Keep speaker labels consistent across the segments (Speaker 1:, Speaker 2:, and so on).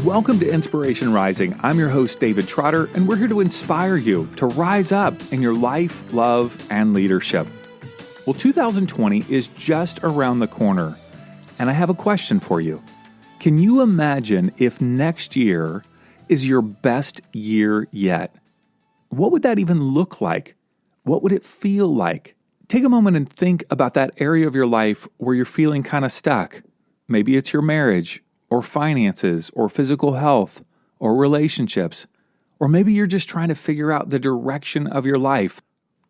Speaker 1: welcome to Inspiration Rising. I'm your host, David Trotter, and we're here to inspire you to rise up in your life, love, and leadership. Well, 2020 is just around the corner, and I have a question for you. Can you imagine if next year is your best year yet? What would that even look like? What would it feel like? Take a moment and think about that area of your life where you're feeling kind of stuck. Maybe it's your marriage, or finances, or physical health, or relationships. Or maybe you're just trying to figure out the direction of your life.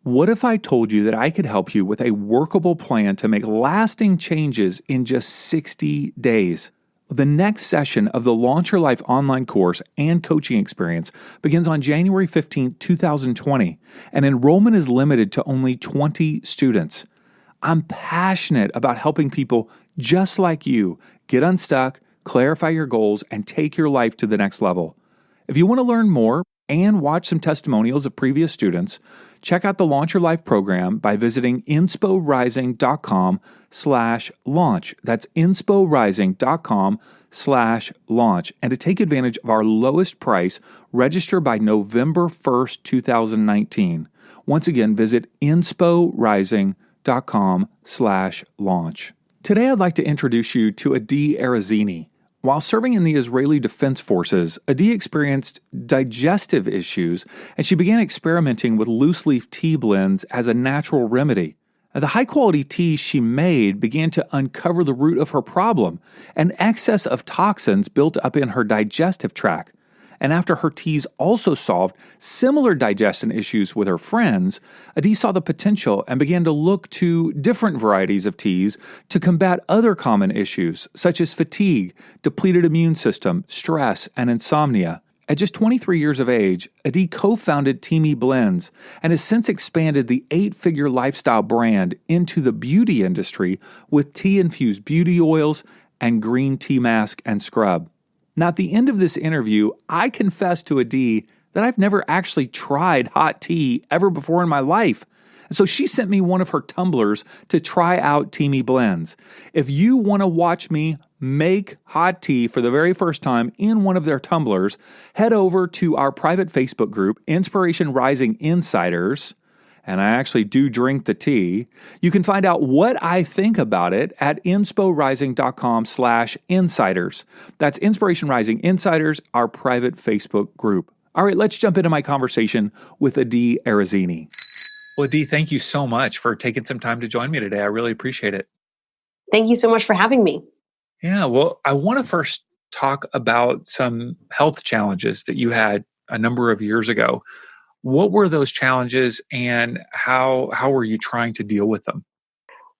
Speaker 1: What if I told you that I could help you with a workable plan to make lasting changes in just 60 days? The next session of the Launch Your Life online course and coaching experience begins on January 15, 2020, and enrollment is limited to only 20 students. I'm passionate about helping people just like you get unstuck, clarify your goals, and take your life to the next level. If you want to learn more and watch some testimonials of previous students, check out the Launch Your Life program by visiting insporising.com/launch. That's insporising.com/launch. And to take advantage of our lowest price, register by November 1st, 2019. Once again, visit insporising.com/launch. Today, I'd like to introduce you to Arezzini. While serving in the Israeli Defense Forces, Adi experienced digestive issues, and she began experimenting with loose-leaf tea blends as a natural remedy. The high-quality tea she made began to uncover the root of her problem, an excess of toxins built up in her digestive tract. And after her teas also solved similar digestion issues with her friends, Adi saw the potential and began to look to different varieties of teas to combat other common issues, such as fatigue, depleted immune system, stress, and insomnia. At just 23 years of age, Adi co-founded Teami Blends and has since expanded the 8-figure lifestyle brand into the beauty industry with tea-infused beauty oils and green tea mask and scrub. Now, at the end of this interview, I confessed to Adi that I've never actually tried hot tea ever before in my life. So she sent me one of her tumblers to try out Teami Blends. If you want to watch me make hot tea for the very first time in one of their tumblers, head over to our private Facebook group, Inspiration Rising Insiders. And I actually do drink the tea. You can find out what I think about it at insporising.com/insiders. That's Inspiration Rising Insiders, our private Facebook group. All right, let's jump into my conversation with Adi Arezzini. Well, Adi, thank you so much for taking some time to join me today. I really appreciate it.
Speaker 2: Thank you so much for having me.
Speaker 1: Yeah, well, I want to first talk about some health challenges that you had a number of years ago. What were those challenges and how were you trying to deal with them?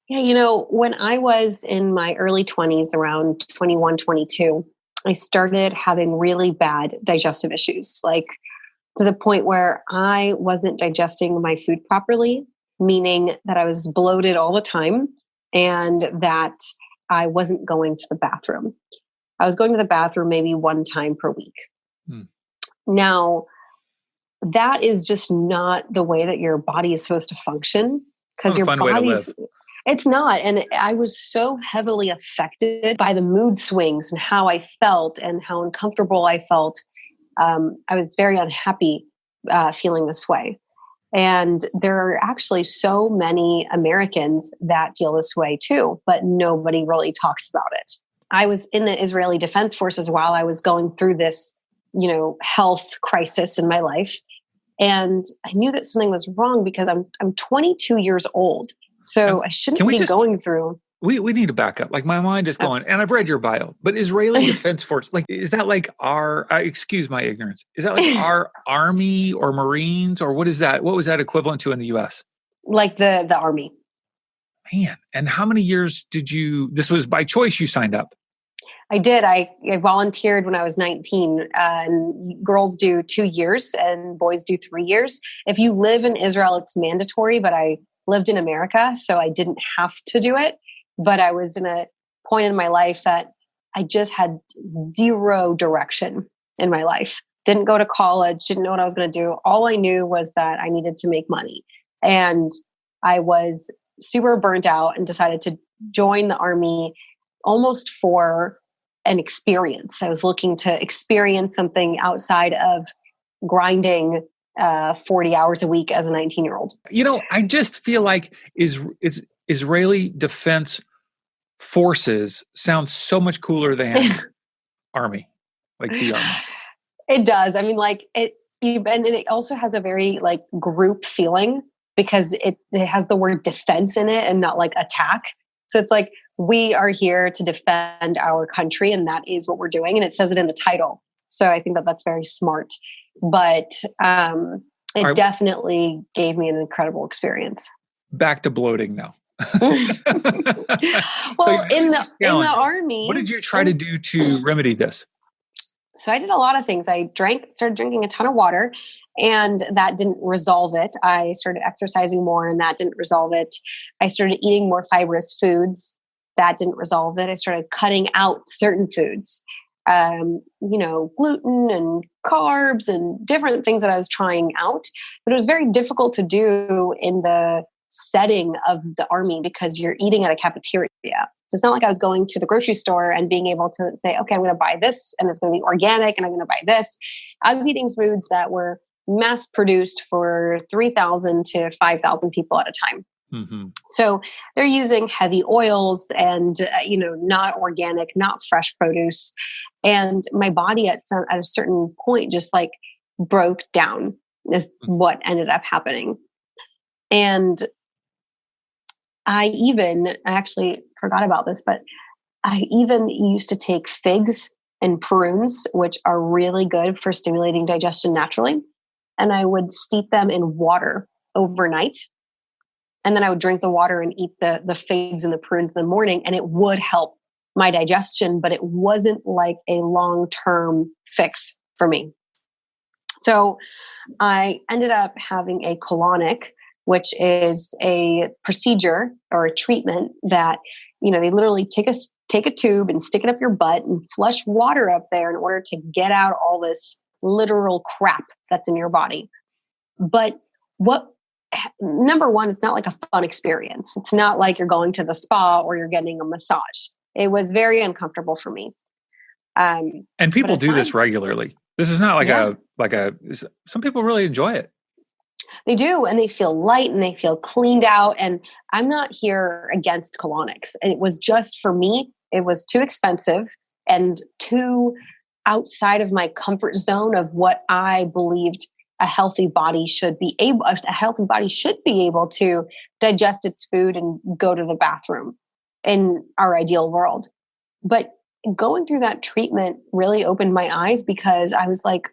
Speaker 2: Yeah, when I was in my early 20s, around 21, 22, I started having really bad digestive issues, like to the point where I wasn't digesting my food properly, meaning that I was bloated all the time and that I wasn't going to the bathroom. I was going to the bathroom maybe one time per week. Now, that is just not the way that your body is supposed to function, because your body's, it's not. And I was so heavily affected by the mood swings and how I felt and how uncomfortable I felt. I was very unhappy feeling this way. And there are actually so many Americans that feel this way too, but nobody really talks about it. I was in the Israeli Defense Forces while I was going through this, health crisis in my life. And I knew that something was wrong because I'm 22 years old. So I shouldn't be going through.
Speaker 1: We need to back up. Like my mind is going, and I've read your bio, but Israeli Defense Force, is that like our, excuse my ignorance, is that like our Army or Marines, or what is that? What was that equivalent to in the US?
Speaker 2: Like the Army.
Speaker 1: Man, and how many years this was by choice you signed up?
Speaker 2: I did. I volunteered when I was 19, and girls do 2 years and boys do 3 years. If you live in Israel, it's mandatory, but I lived in America, so I didn't have to do it. But I was in a point in my life that I just had zero direction in my life. Didn't go to college, didn't know what I was going to do. All I knew was that I needed to make money. And I was super burnt out and decided to join the Army almost for an experience. I was looking to experience something outside of grinding 40 hours a week as a 19-year-old.
Speaker 1: I just feel like Israeli Defense Forces sounds so much cooler than Army, like the Army.
Speaker 2: It does. I mean, and it also has a very like group feeling because it has the word defense in it and not like attack. So it's like, we are here to defend our country, and that is what we're doing. And it says it in the title. So I think that that's very smart. But it definitely gave me an incredible experience.
Speaker 1: Back to bloating now.
Speaker 2: Well, in the Army.
Speaker 1: What did you try to do to remedy this?
Speaker 2: So I did a lot of things. I started drinking a ton of water, and that didn't resolve it. I started exercising more, and that didn't resolve it. I started eating more fibrous foods. That didn't resolve it. I started cutting out certain foods, gluten and carbs and different things that I was trying out. But it was very difficult to do in the setting of the Army because you're eating at a cafeteria. So it's not like I was going to the grocery store and being able to say, okay, I'm going to buy this and it's going to be organic and I'm going to buy this. I was eating foods that were mass produced for 3,000 to 5,000 people at a time. Mm-hmm. So they're using heavy oils and, not organic, not fresh produce. And my body at a certain point just like broke down is what ended up happening. And I actually forgot about this, but I even used to take figs and prunes, which are really good for stimulating digestion naturally. And I would steep them in water overnight. And then I would drink the water and eat the figs and the prunes in the morning, and it would help my digestion, but it wasn't like a long-term fix for me. So I ended up having a colonic, which is a procedure or a treatment that, they literally take a tube and stick it up your butt and flush water up there in order to get out all this literal crap that's in your body. But number one, it's not like a fun experience. It's not like you're going to the spa or you're getting a massage. It was very uncomfortable for me.
Speaker 1: And people do this regularly. This is not some people really enjoy it.
Speaker 2: They do, and they feel light and they feel cleaned out. And I'm not here against colonics. It was just, for me, it was too expensive and too outside of my comfort zone of what I believed a healthy body should be able to digest its food and go to the bathroom in our ideal world. But going through that treatment really opened my eyes because I was like,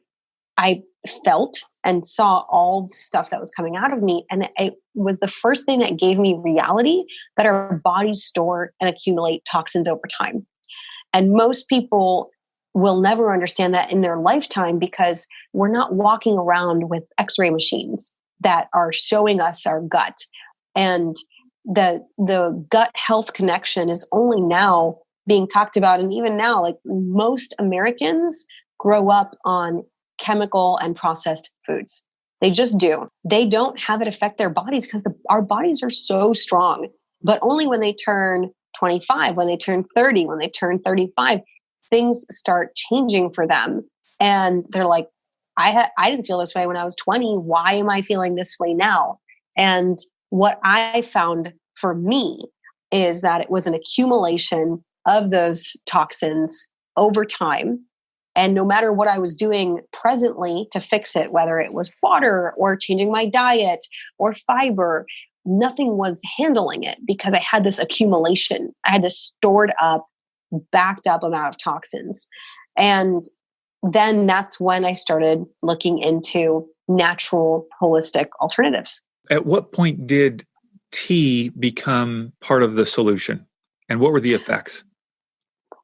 Speaker 2: I felt and saw all the stuff that was coming out of me. And it was the first thing that gave me reality that our bodies store and accumulate toxins over time. And most people will never understand that in their lifetime because we're not walking around with X-ray machines that are showing us our gut. And the gut health connection is only now being talked about. And even now, like most Americans grow up on chemical and processed foods. They just do. They don't have it affect their bodies because our bodies are so strong, but only when they turn 25, when they turn 30, when they turn 35, things start changing for them. And they're like, I didn't feel this way when I was 20. Why am I feeling this way now? And what I found for me is that it was an accumulation of those toxins over time. And no matter what I was doing presently to fix it, whether it was water or changing my diet or fiber, nothing was handling it because I had this accumulation. I had this stored up, backed up amount of toxins. And then that's when I started looking into natural, holistic alternatives.
Speaker 1: At what point did tea become part of the solution? And what were the effects?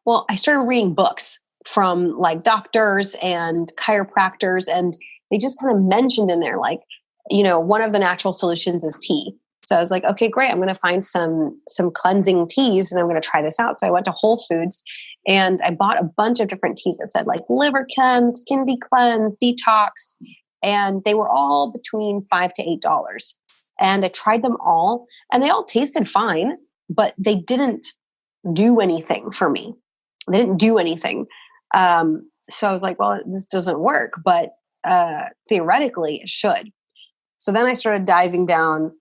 Speaker 2: Well, I started reading books from like doctors and chiropractors, and they just kind of mentioned in there, like, one of the natural solutions is tea. So I was like, okay, great. I'm going to find some cleansing teas and I'm going to try this out. So I went to Whole Foods and I bought a bunch of different teas that said like liver cleanse, kidney cleanse, detox. And they were all between $5 to $8. And I tried them all and they all tasted fine, but they didn't do anything for me. They didn't do anything. So I was like, well, this doesn't work, but theoretically it should. So then I started diving down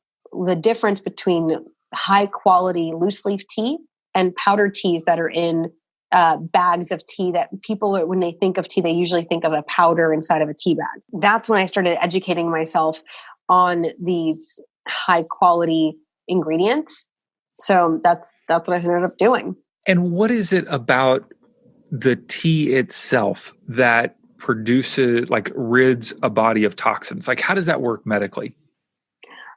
Speaker 2: the difference between high quality loose leaf tea and powdered teas that are in bags of tea that people, when they think of tea, they usually think of a powder inside of a tea bag. That's when I started educating myself on these high quality ingredients. So that's what I ended up doing.
Speaker 1: And what is it about the tea itself that produces, like, rids a body of toxins? Like, how does that work medically?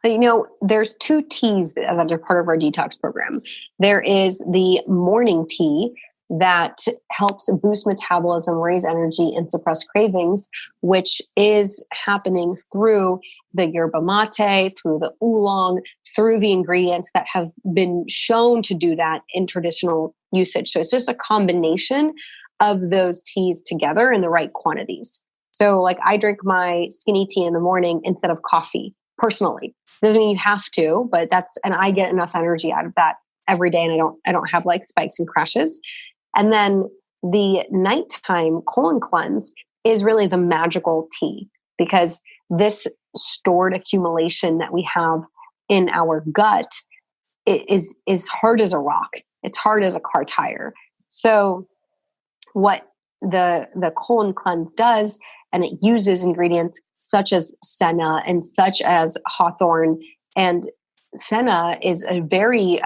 Speaker 2: There's two teas that are part of our detox program. There is the morning tea that helps boost metabolism, raise energy, and suppress cravings, which is happening through the yerba mate, through the oolong, through the ingredients that have been shown to do that in traditional usage. So it's just a combination of those teas together in the right quantities. So like I drink my skinny tea in the morning instead of coffee personally. Doesn't mean you have to, but and I get enough energy out of that every day, and I don't have like spikes and crashes. And then the nighttime colon cleanse is really the magical tea, because this stored accumulation that we have in our gut is hard as a rock. It's hard as a car tire. So what the colon cleanse does, and it uses ingredients such as senna and such as hawthorn, and senna is a very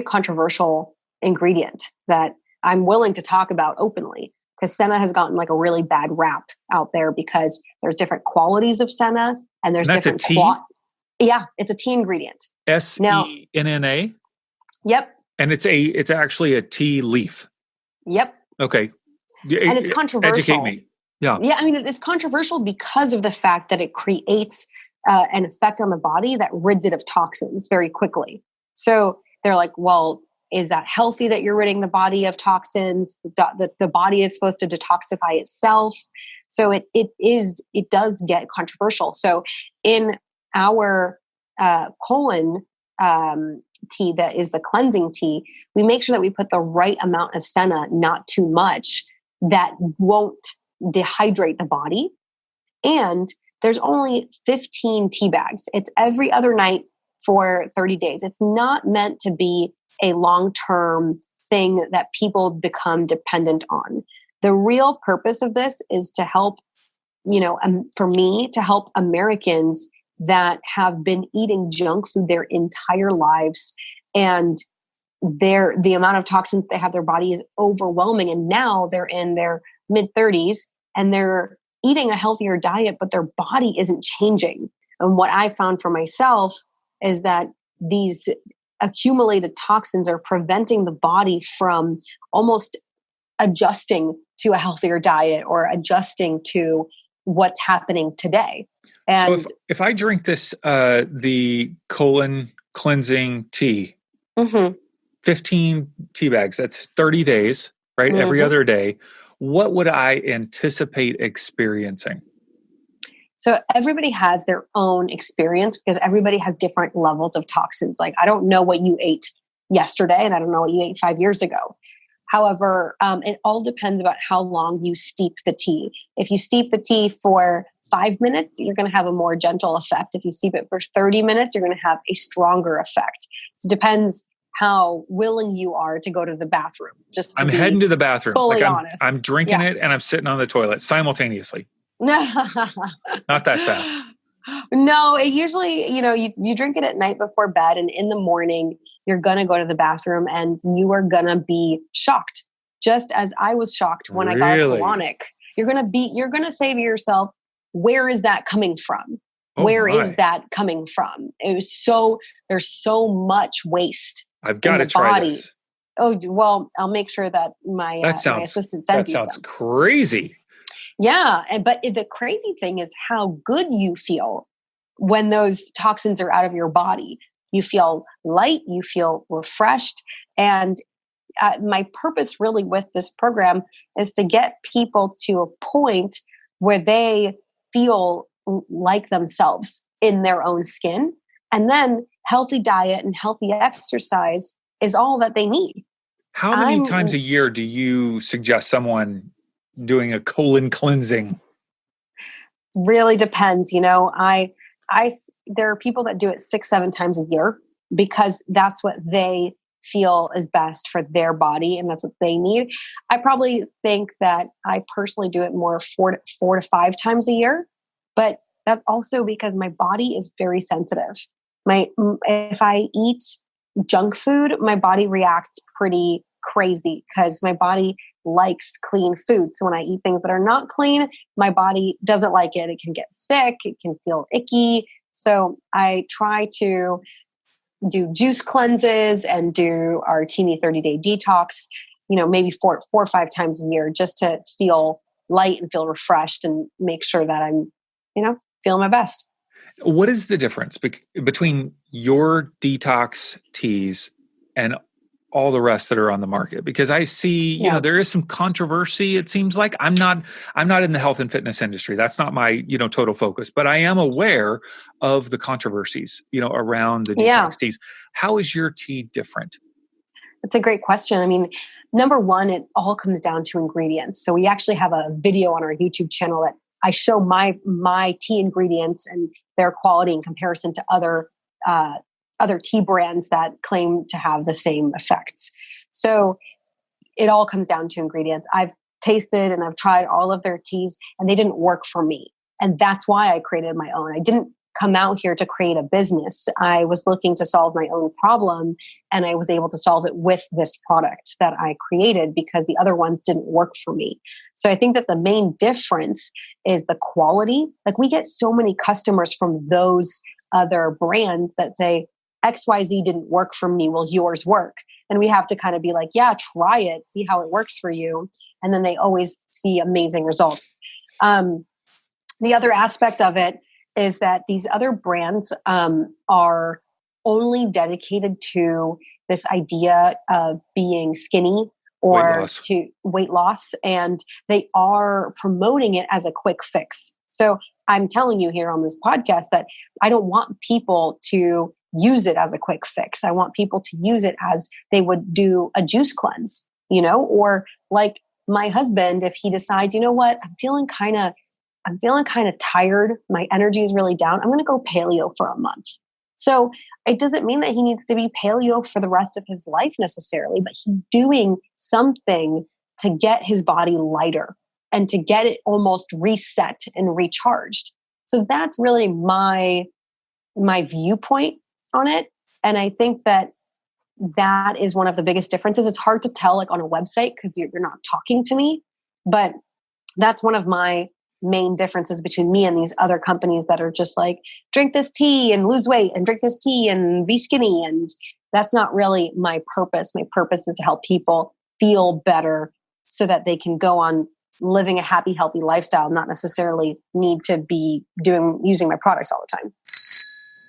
Speaker 2: controversial ingredient that I'm willing to talk about openly, because senna has gotten like a really bad rap out there because there's different qualities of senna, and there's different
Speaker 1: a tea?
Speaker 2: Yeah, it's a tea ingredient.
Speaker 1: SENNA?
Speaker 2: Yep.
Speaker 1: And it's actually a tea leaf.
Speaker 2: Yep.
Speaker 1: Okay.
Speaker 2: And it's controversial.
Speaker 1: Educate me. Yeah.
Speaker 2: Yeah, I mean, it's controversial because of the fact that it creates an effect on the body that rids it of toxins very quickly. So they're like, well, is that healthy that you're ridding the body of toxins? The body is supposed to detoxify itself. So it does get controversial. So in our colon tea, that is the cleansing tea, we make sure that we put the right amount of senna, not too much, that won't dehydrate the body. And there's only 15 tea bags. It's every other night for 30 days. It's not meant to be a long-term thing that people become dependent on. The real purpose of this is to help, for me, to help Americans that have been eating junk food their entire lives, and the amount of toxins they have in their body is overwhelming. And now they're in their mid-30s and they're eating a healthier diet, but their body isn't changing. And what I found for myself is that these accumulated toxins are preventing the body from almost adjusting to a healthier diet or adjusting to what's happening today. And
Speaker 1: so if I drink this, the colon cleansing tea, 15 tea bags, that's 30 days, right? Every other day. What would I anticipate experiencing?
Speaker 2: So everybody has their own experience, because everybody has different levels of toxins. Like, I don't know what you ate yesterday, and I don't know what you ate 5 years ago. However, it all depends about how long you steep the tea. If you steep the tea for 5 minutes, you're going to have a more gentle effect. If you steep it for 30 minutes, you're going to have a stronger effect. So it depends how willing you are to go to the bathroom. I'm
Speaker 1: heading to the bathroom.
Speaker 2: Fully honest.
Speaker 1: I'm drinking it and I'm sitting on the toilet simultaneously. Not that fast.
Speaker 2: No, it usually, you drink it at night before bed, and in the morning, you're going to go to the bathroom and you are going to be shocked. Just as I was shocked when I got a colonic. You're going to say to yourself, where is that coming from? Where is that coming from? There's so much waste.
Speaker 1: I've got to try this.
Speaker 2: Oh, well, I'll make sure that my assistant sends you some.
Speaker 1: That sounds crazy.
Speaker 2: Yeah. But the crazy thing is how good you feel when those toxins are out of your body. You feel light, you feel refreshed. And my purpose really with this program is to get people to a point where they feel like themselves in their own skin. And then healthy diet and healthy exercise is all that they need.
Speaker 1: How many
Speaker 2: I'm
Speaker 1: times a year do you suggest someone doing a colon cleansing?
Speaker 2: really depends. There are people that do it 6, 7 times a year because that's what they feel is best for their body and that's what they need. I probably think that I personally do it more 4 to 5 times a year, but that's also because my body is very sensitive. If I eat junk food, my body reacts pretty crazy because my body likes clean food. So when I eat things that are not clean, my body doesn't like it. It can get sick. It can feel icky. So I try to do juice cleanses and do our Teami 30-day detox, maybe 4 or 5 times a year just to feel light and feel refreshed and make sure that I'm, feeling my best.
Speaker 1: What is the difference between your detox teas and all the rest that are on the market? Because I see,
Speaker 2: Yeah.
Speaker 1: there is some controversy. It seems like I'm not in the health and fitness industry. That's not my, total focus, but I am aware of the controversies, around the detox teas. How is your tea different?
Speaker 2: That's a great question. I mean, number one, it all comes down to ingredients. So we actually have a video on our YouTube channel that I show my tea ingredients and their quality in comparison to other tea brands that claim to have the same effects. So it all comes down to ingredients. I've tasted and I've tried all of their teas and they didn't work for me. And that's why I created my own. I didn't come out here to create a business. I was looking to solve my own problem and I was able to solve it with this product that I created because the other ones didn't work for me. So I think that the main difference is the quality. Like we get so many customers from those other brands that say, XYZ didn't work for me. Will yours work? And we have to kind of be like, yeah, try it, see how it works for you. And then they always see amazing results. The other aspect of it is that these other brands are only dedicated to this idea of being skinny or to weight loss. And they are promoting it as a quick fix. So I'm telling you here on this podcast that I don't want people to use it as a quick fix. I want people to use it as they would do a juice cleanse, or like my husband, if he decides, you know what, I'm feeling kind of tired. My energy is really down. I'm going to go paleo for a month. So it doesn't mean that he needs to be paleo for the rest of his life necessarily, but he's doing something to get his body lighter and to get it almost reset and recharged. So that's really my viewpoint on it. And I think that is one of the biggest differences. It's hard to tell like on a website because you're not talking to me, but that's one of my main differences between me and these other companies that are just like, drink this tea and lose weight and drink this tea and be skinny. And that's not really my purpose. My purpose is to help people feel better so that they can go on living a happy, healthy lifestyle, not necessarily need to be using my products all the time.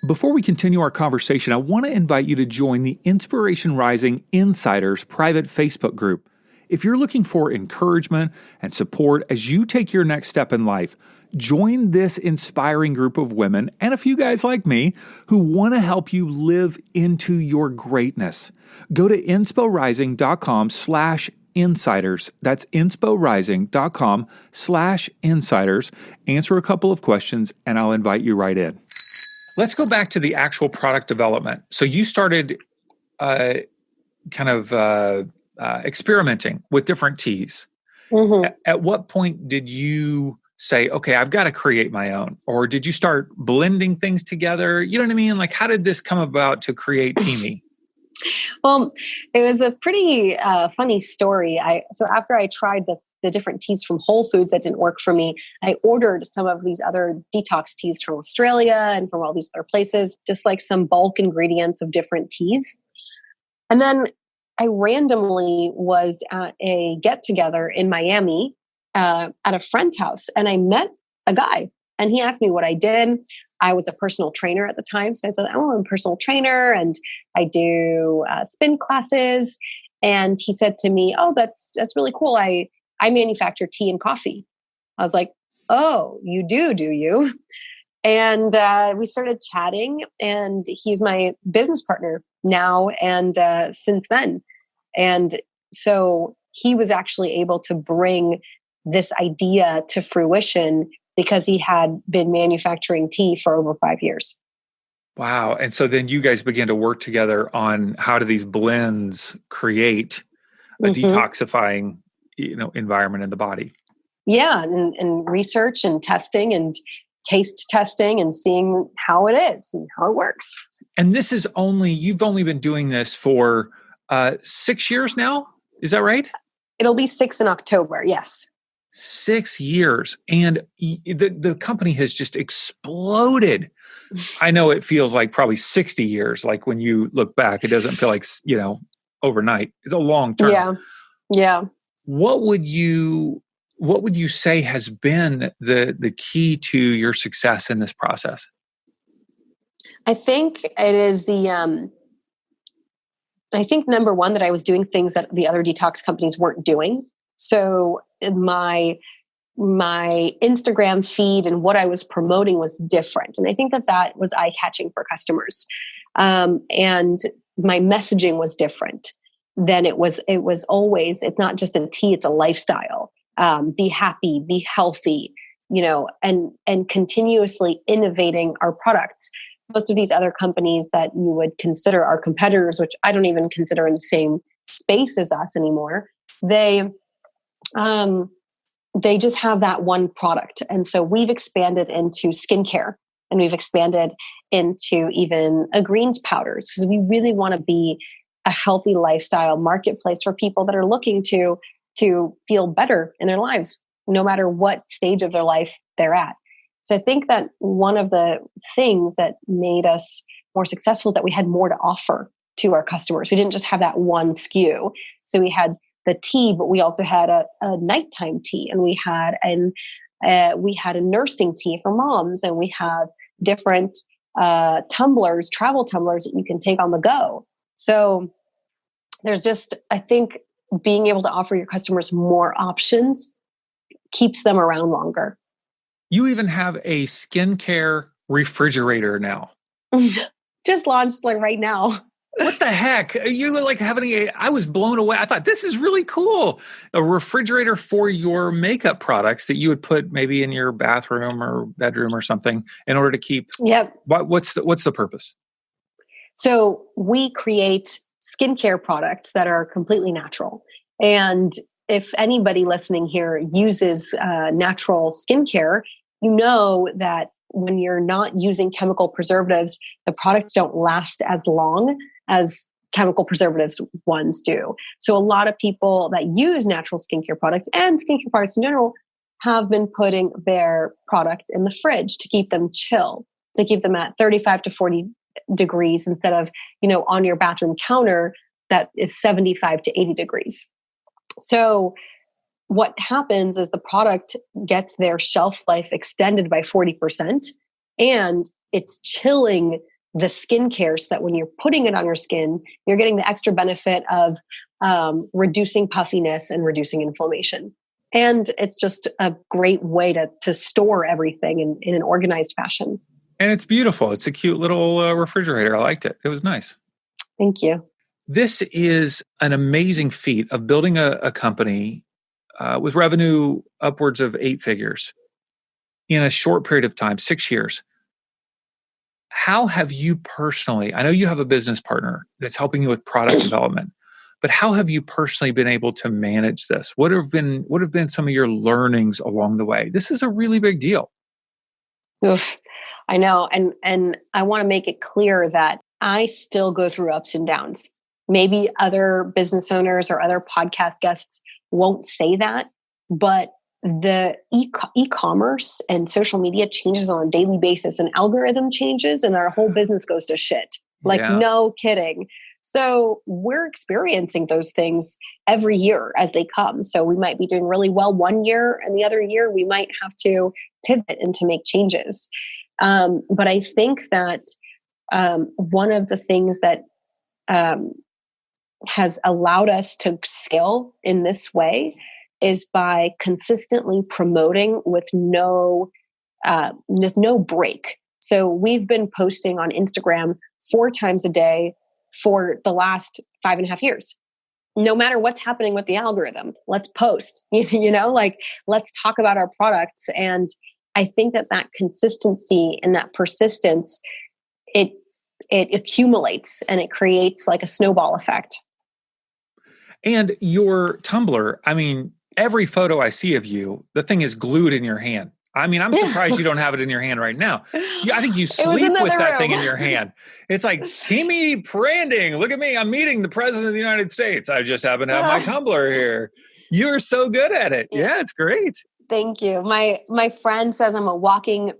Speaker 1: Before we continue our conversation, I want to invite you to join the Inspiration Rising Insiders private Facebook group. If you're looking for encouragement and support as you take your next step in life, join this inspiring group of women and a few guys like me who want to help you live into your greatness. Go to insporising.com/insiders. That's insporising.com/insiders. Answer a couple of questions and I'll invite you right in. Let's go back to the actual product development. So you started experimenting with different teas.
Speaker 2: Mm-hmm.
Speaker 1: At what point did you say, okay, I've got to create my own? Or did you start blending things together? You know what I mean? Like, how did this come about to create Teami?
Speaker 2: Well, it was a pretty funny story. So after I tried the different teas from Whole Foods that didn't work for me, I ordered some of these other detox teas from Australia and from all these other places, just like some bulk ingredients of different teas. And then I randomly was at a get-together in Miami at a friend's house, and I met a guy, and he asked me what I did. I was a personal trainer at the time. So I said, oh, I'm a personal trainer and I do spin classes. And he said to me, oh, that's really cool. I manufacture tea and coffee. I was like, oh, you do you? And we started chatting, and he's my business partner now and since then. And So he was actually able to bring this idea to fruition because he had been manufacturing tea for over 5 years.
Speaker 1: Wow. And so then you guys began to work together on how do these blends create a detoxifying, environment in the body.
Speaker 2: Yeah. And research and testing and taste testing and seeing how it is and how it works.
Speaker 1: And you've only been doing this for 6 years now. Is that right?
Speaker 2: It'll be 6 in October. Yes.
Speaker 1: 6 years. And the company has just exploded. I know it feels like probably 60 years. Like when you look back, it doesn't feel like, overnight. It's a long term.
Speaker 2: Yeah. Yeah.
Speaker 1: What would you say has been the key to your success in this process?
Speaker 2: I think it is I think number one, that I was doing things that the other detox companies weren't doing. So my Instagram feed and what I was promoting was different. And I think that was eye-catching for customers. And my messaging was different than it was always. It's not just a tea, it's a lifestyle. Be happy, be healthy, and continuously innovating our products. Most of these other companies that you would consider our competitors, which I don't even consider in the same space as us anymore, they just have that one product. And so we've expanded into skincare, and we've expanded into even greens powders, because we really want to be a healthy lifestyle marketplace for people that are looking to feel better in their lives, no matter what stage of their life they're at. So I think that one of the things that made us more successful is that we had more to offer to our customers. We didn't just have that one SKU. So we had the tea, but we also had a nighttime tea, and we had a nursing tea for moms, and we have different tumblers, travel tumblers that you can take on the go. So there's just, I think, being able to offer your customers more options keeps them around longer.
Speaker 1: You even have a skincare refrigerator now.
Speaker 2: Just launched right now.
Speaker 1: What the heck? You were like I was blown away. I thought, this is really cool. A refrigerator for your makeup products that you would put maybe in your bathroom or bedroom or something in order to keep.
Speaker 2: Yep.
Speaker 1: What's the purpose?
Speaker 2: So we create skincare products that are completely natural. And if anybody listening here uses natural skincare, you know that when you're not using chemical preservatives, the products don't last as long as chemical preservatives ones do. So a lot of people that use natural skincare products and skincare products in general have been putting their products in the fridge to keep them chill, to keep them at 35 to 40 degrees instead of, on your bathroom counter that is 75 to 80 degrees. So what happens is the product gets their shelf life extended by 40%, and it's chilling the skincare so that when you're putting it on your skin, you're getting the extra benefit of reducing puffiness and reducing inflammation. And it's just a great way to store everything in an organized fashion.
Speaker 1: And it's beautiful. It's a cute little refrigerator. I liked it. It was nice.
Speaker 2: Thank you.
Speaker 1: This is an amazing feat of building a company with revenue upwards of 8 figures in a short period of time, 6 years. How have you personally, I know you have a business partner that's helping you with product development, but how have you personally been able to manage this? What have been some of your learnings along the way? This is a really big deal.
Speaker 2: Oof, I know. And I want to make it clear that I still go through ups and downs. Maybe other business owners or other podcast guests won't say that, but the e-commerce and social media changes on a daily basis. An algorithm changes and our whole business goes to shit. No kidding. So we're experiencing those things every year as they come. So we might be doing really well one year, and the other year we might have to pivot and to make changes. But I think that one of the things that has allowed us to scale in this way is by consistently promoting with no break. So we've been posting on Instagram 4 times a day for the last 5.5 years. no matter what's happening with the algorithm, let's post, you know, like let's talk about our products. And I think that consistency and that persistence, it accumulates and it creates like a snowball effect.
Speaker 1: And your tumbler, I mean, every photo I see of you, the thing is glued in your hand. I mean, I'm surprised you don't have it in your hand right now. I think you sleep with that thing in your hand. It's like Teami branding. Look at me. I'm meeting the president of the United States. I just happen to have my tumbler here. You're so good at it. Yeah, it's great.
Speaker 2: Thank you. My friend says I'm a walking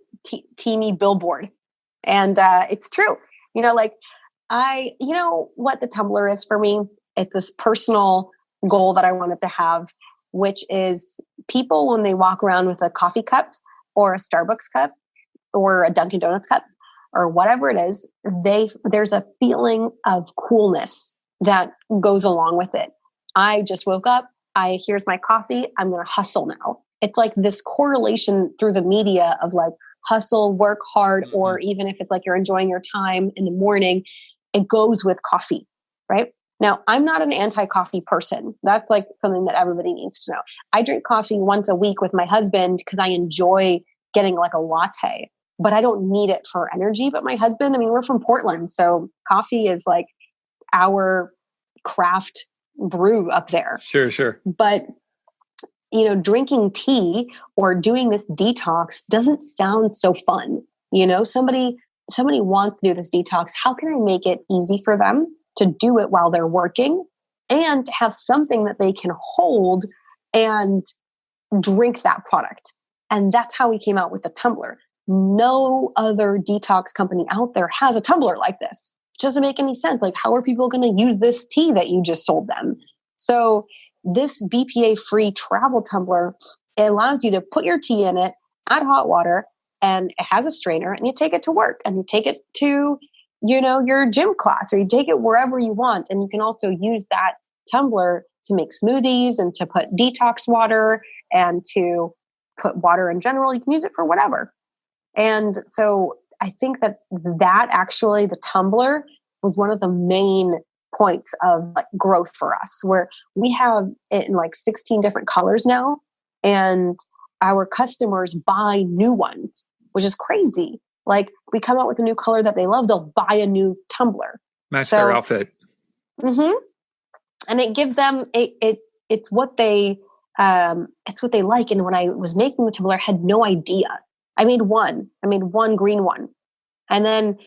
Speaker 2: Teami billboard. And it's true. You know, like you know what the tumbler is for me? It's this personal goal that I wanted to have, which is people, when they walk around with a coffee cup or a Starbucks cup or a Dunkin' Donuts cup or whatever it is, there's a feeling of coolness that goes along with it. I just woke up. Here's my coffee. I'm going to hustle now. It's like this correlation through the media of like hustle, work hard, or even if it's like you're enjoying your time in the morning, it goes with coffee, right? Now, I'm not an anti-coffee person. That's like something that everybody needs to know. I drink coffee once a week with my husband because I enjoy getting like a latte, but I don't need it for energy. But my husband, I mean, we're from Portland, so coffee is like our craft brew up there.
Speaker 1: Sure.
Speaker 2: But, you know, drinking tea or doing this detox doesn't sound so fun. You know, somebody wants to do this detox. How can I make it easy for them to do it while they're working and to have something that they can hold and drink that product? And that's how we came out with the tumbler. No other detox company out there has a tumbler like this. It doesn't make any sense. Like, how are people going to use this tea that you just sold them? So this BPA-free travel tumbler, it allows you to put your tea in it, add hot water, and it has a strainer, and you take it to work, and you take it to, you know, your gym class, or you take it wherever you want. And you can also use that tumbler to make smoothies and to put detox water and to put water in general. You can use it for whatever. And so I think that actually, the tumbler was one of the main points of like growth for us, where we have it in like 16 different colors now, and our customers buy new ones, which is crazy. Like, we come out with a new color that they love, they'll buy a new tumbler.
Speaker 1: Match their outfit.
Speaker 2: Mm-hmm. And it gives them it's what they like. And when I was making the tumbler, I had no idea. I made one green one. And then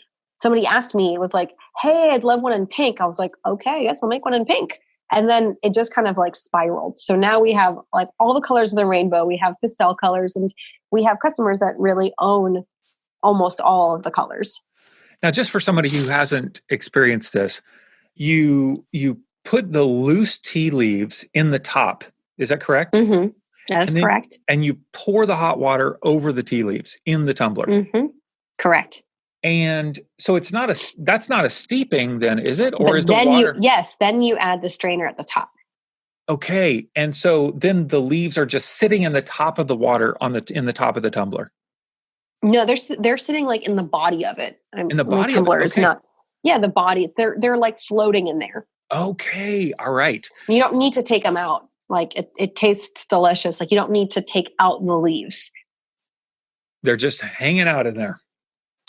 Speaker 2: somebody asked me, it was like, hey, I'd love one in pink. I was like, okay, I guess I'll make one in pink. And then it just kind of like spiraled. So now we have like all the colors of the rainbow. We have pastel colors, and we have customers that really own almost all of the colors.
Speaker 1: Now, just for somebody who hasn't experienced this, you put the loose tea leaves in the top. Is that correct?
Speaker 2: Mm-hmm. That is correct.
Speaker 1: And you pour the hot water over the tea leaves in the tumbler.
Speaker 2: Mm-hmm. Correct.
Speaker 1: And so that's not a steeping then, is it? Or is the water?
Speaker 2: Then you add the strainer at the top.
Speaker 1: Okay. And so then the leaves are just sitting in the top of the water in the top of the tumbler.
Speaker 2: No, they're sitting like in the body of it.
Speaker 1: In the body
Speaker 2: tumbler
Speaker 1: of it? Okay.
Speaker 2: Is not. Yeah, the body. They're like floating in there.
Speaker 1: Okay. All right.
Speaker 2: You don't need to take them out. Like, it tastes delicious. Like, you don't need to take out the leaves.
Speaker 1: They're just hanging out in there.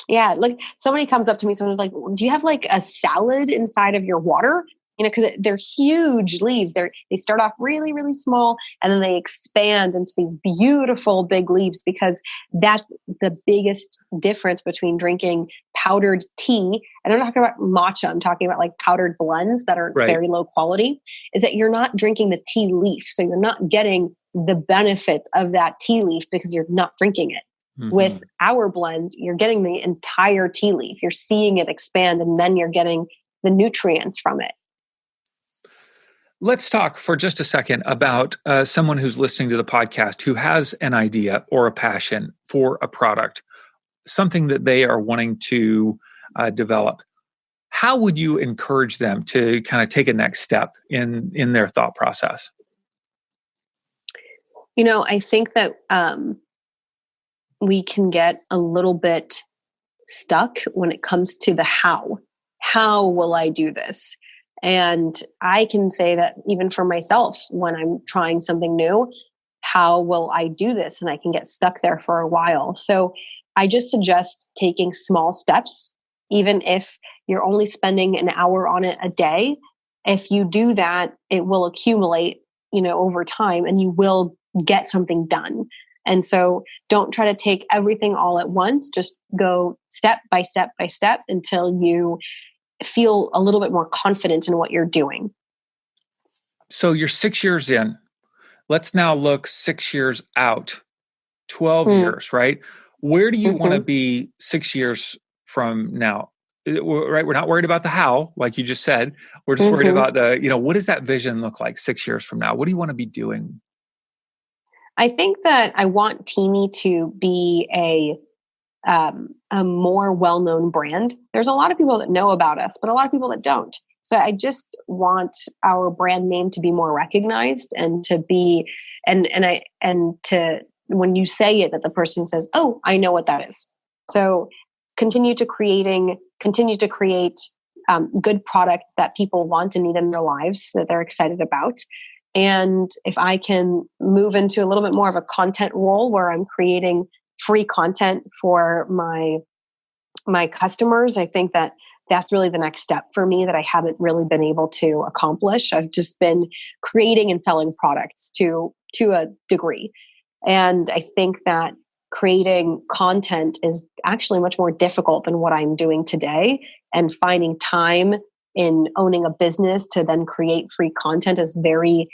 Speaker 2: Yeah. Like, somebody comes up to me, someone's like, do you have like a salad inside of your water? You know, because they're huge leaves. They start off really, really small, and then they expand into these beautiful big leaves, because that's the biggest difference between drinking powdered tea. And I'm not talking about matcha. I'm talking about like powdered blends that are very low quality, is that you're not drinking the tea leaf. So you're not getting the benefits of that tea leaf because you're not drinking it. Mm-hmm. With our blends, you're getting the entire tea leaf. You're seeing it expand, and then you're getting the nutrients from it.
Speaker 1: Let's talk for just a second about someone who's listening to the podcast who has an idea or a passion for a product, something that they are wanting to develop. How would you encourage them to kind of take a next step in their thought process?
Speaker 2: You know, I think that we can get a little bit stuck when it comes to the how. How will I do this? And I can say that even for myself, when I'm trying something new, how will I do this? And I can get stuck there for a while. So I just suggest taking small steps, even if you're only spending an hour on it a day. If you do that, it will accumulate, over time, and you will get something done. And so don't try to take everything all at once. Just go step by step by step until you feel a little bit more confident in what you're doing.
Speaker 1: So you're 6 years in. Let's now look 6 years out, 12 years, right? Where do you want to be 6 years from now? Right? We're not worried about the how, like you just said. We're just worried about what does that vision look like 6 years from now? What do you want to be doing?
Speaker 2: I think that I want Teami to be a more well-known brand. There's a lot of people that know about us, but a lot of people that don't. So I just want our brand name to be more recognized, and to be, and to, when you say it, that the person says, "Oh, I know what that is." So continue to create good products that people want and need in their lives, that they're excited about. And if I can move into a little bit more of a content role where I'm creating free content for my customers, I think that that's really the next step for me that I haven't really been able to accomplish. I've just been creating and selling products to a degree. And I think that creating content is actually much more difficult than what I'm doing today. And finding time in owning a business to then create free content is very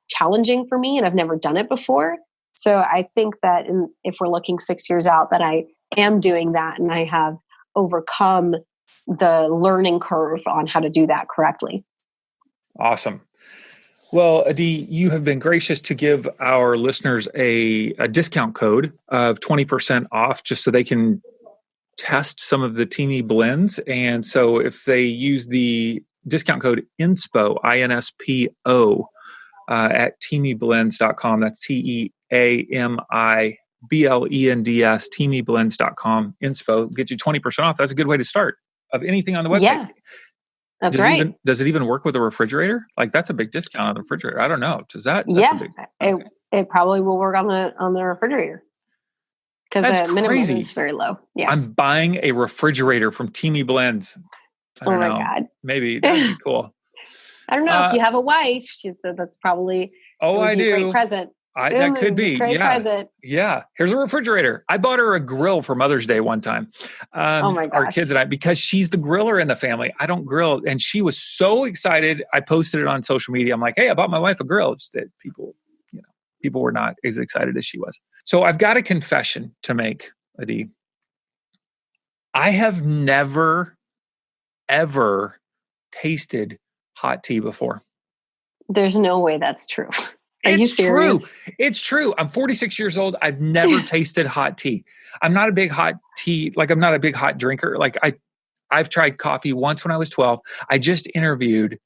Speaker 2: challenging for me, and I've never done it before. So I think that if we're looking 6 years out, that I am doing that, and I have overcome the learning curve on how to do that correctly.
Speaker 1: Awesome. Well, Adi, you have been gracious to give our listeners a discount code of 20% off, just so they can test some of the Teami blends. And so if they use the discount code INSPO, INSPO, at teamiblends.com, that's TEAMIBLENDS, teamiblends.com, INSPO, get you 20% off. That's a good way to start of anything on the website.
Speaker 2: Yeah, that's right.
Speaker 1: Does it even work with a refrigerator? Like, that's a big discount on the refrigerator. I don't know. Does that?
Speaker 2: It probably will work on the refrigerator, because the minimum is very low. Yeah,
Speaker 1: I'm buying a refrigerator from Teami Blends.
Speaker 2: Oh my God.
Speaker 1: Maybe that'd be cool.
Speaker 2: I don't know if you have a wife. That's probably
Speaker 1: I do.
Speaker 2: A great present.
Speaker 1: That could be.
Speaker 2: Great present.
Speaker 1: Yeah. Here's a refrigerator. I bought her a grill for Mother's Day one time.
Speaker 2: Oh my gosh.
Speaker 1: Our kids and I, because she's the griller in the family. I don't grill. And she was so excited. I posted it on social media. I'm like, hey, I bought my wife a grill. Just that people were not as excited as she was. So I've got a confession to make, Adi. I have never, ever tasted hot tea before.
Speaker 2: There's no way that's true. Are you serious?
Speaker 1: True. It's true. I'm 46 years old. I've never tasted hot tea. I'm not a big hot drinker. Like I've tried coffee once when I was 12. I just interviewed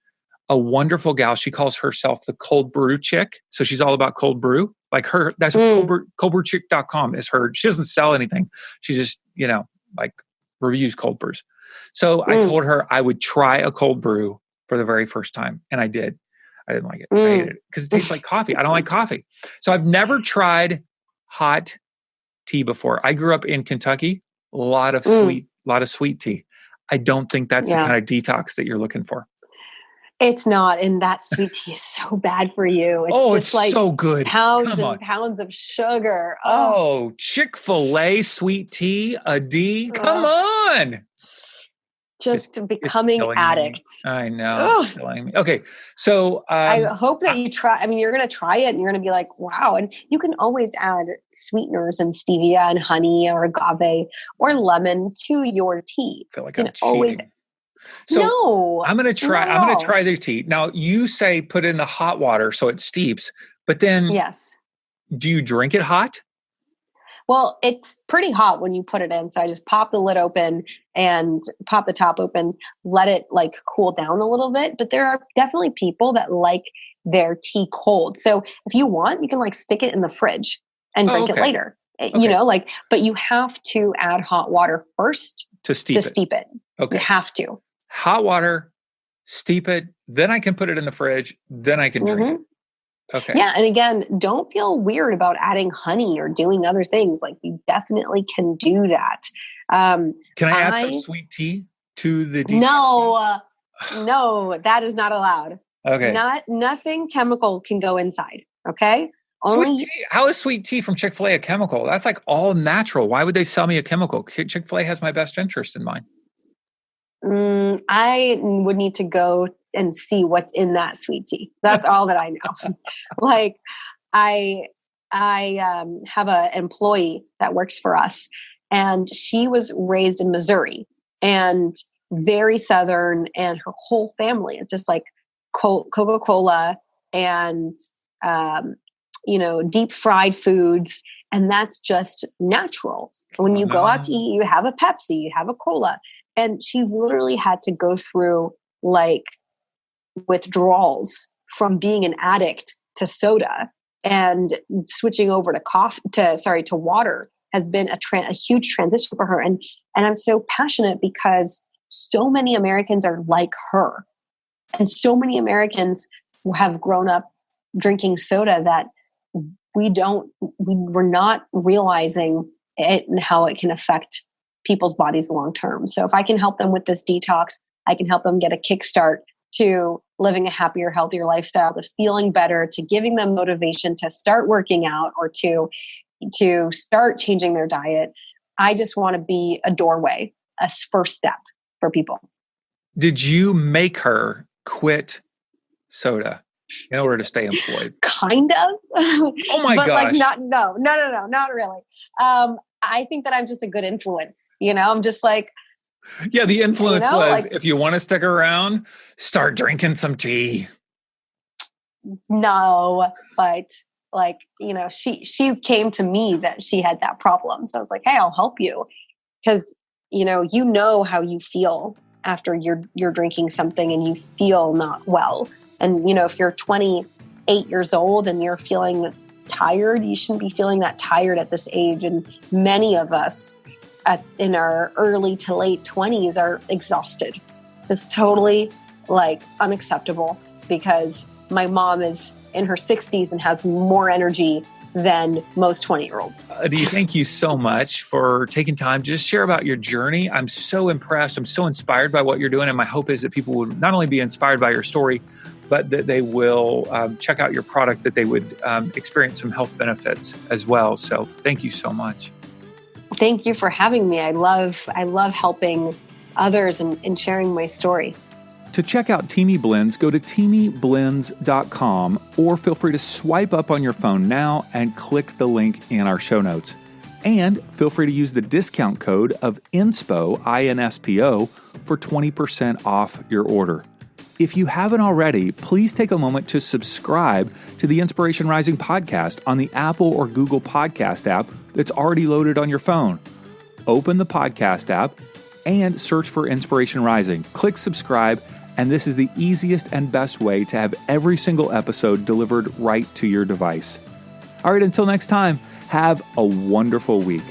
Speaker 1: a wonderful gal. She calls herself the cold brew chick. So she's all about cold brew. Like that's coldbrewchick.com is her. She doesn't sell anything. She just, reviews cold brews. So I told her I would try a cold brew for the very first time. And I did. I didn't like it. I hated it because it tastes like coffee. I don't like coffee. So I've never tried hot tea before. I grew up in Kentucky, a lot of sweet tea. I don't think that's the kind of detox that you're looking for.
Speaker 2: It's not. And that sweet tea is so bad for you. It's
Speaker 1: like so good.
Speaker 2: Pounds and pounds of sugar.
Speaker 1: Oh, Chick-fil-A sweet tea, Adi. Come on.
Speaker 2: Just becoming addicts.
Speaker 1: I know. It's killing me. Okay. So
Speaker 2: I hope that you try. I mean, you're going to try it and you're going to be like, wow. And you can always add sweeteners and stevia and honey or agave or lemon to your tea.
Speaker 1: I feel like I'm cheating. I'm going to try their tea. Now you say put it in the hot water so it steeps, but then do you drink it hot?
Speaker 2: Well, it's pretty hot when you put it in. So I just pop the lid open and pop the top open, let it cool down a little bit. But there are definitely people that like their tea cold. So if you want, you can stick it in the fridge and drink it later. Okay. But you have to add hot water first to steep it. Okay. You have to.
Speaker 1: Hot water, steep it, then I can put it in the fridge, then I can drink it. Okay.
Speaker 2: Yeah. And again, don't feel weird about adding honey or doing other things. Like you definitely can do that.
Speaker 1: Can I add some sweet tea to the detox?
Speaker 2: No, that is not allowed.
Speaker 1: Okay.
Speaker 2: Nothing chemical can go inside. Okay.
Speaker 1: Sweet tea. How is sweet tea from Chick-fil-A a chemical? That's like all natural. Why would they sell me a chemical? Chick-fil-A has my best interest in mind.
Speaker 2: I would need to go and see what's in that sweet tea. That's all that I know. Like I have an employee that works for us, and she was raised in Missouri and very Southern, and her whole family, it's just like Coca-Cola and, deep fried foods. And that's just natural. When you go out to eat, you have a Pepsi, you have a cola. And she literally had to go through like withdrawals from being an addict to soda, and switching over to water has been a huge transition for her. And I'm so passionate because so many Americans are like her, and so many Americans have grown up drinking soda that we're not realizing it and how it can affect people's bodies long term. So if I can help them with this detox, I can help them get a kickstart to living a happier, healthier lifestyle, to feeling better, to giving them motivation to start working out or to start changing their diet. I just want to be a doorway, a first step for people.
Speaker 1: Did you make her quit soda in order to stay employed?
Speaker 2: Kind of.
Speaker 1: Oh my gosh.
Speaker 2: Like no, not really. I think that I'm just a good influence. I'm just like,
Speaker 1: yeah, the influence was, like, if you want to stick around, start drinking some tea.
Speaker 2: No, but like, she came to me that she had that problem. So I was like, hey, I'll help you. Because, how you feel after you're drinking something and you feel not well. And, if you're 28 years old and you're feeling tired, you shouldn't be feeling that tired at this age. And many of us in our early to late 20s are exhausted. It's totally like unacceptable, because my mom is in her 60s and has more energy than most 20-year-olds.
Speaker 1: Adi, thank you so much for taking time to just share about your journey. I'm so impressed. I'm so inspired by what you're doing. And my hope is that people will not only be inspired by your story, but that they will check out your product, that they would experience some health benefits as well. So thank you so much.
Speaker 2: Thank you for having me. I love helping others and sharing my story.
Speaker 1: To check out Teami Blends, go to teamiblends.com, or feel free to swipe up on your phone now and click the link in our show notes. And feel free to use the discount code of INSPO, INSPO, for 20% off your order. If you haven't already, please take a moment to subscribe to the Inspiration Rising podcast on the Apple or Google Podcast app that's already loaded on your phone. Open the podcast app and search for Inspiration Rising. Click subscribe, and this is the easiest and best way to have every single episode delivered right to your device. All right, until next time, have a wonderful week.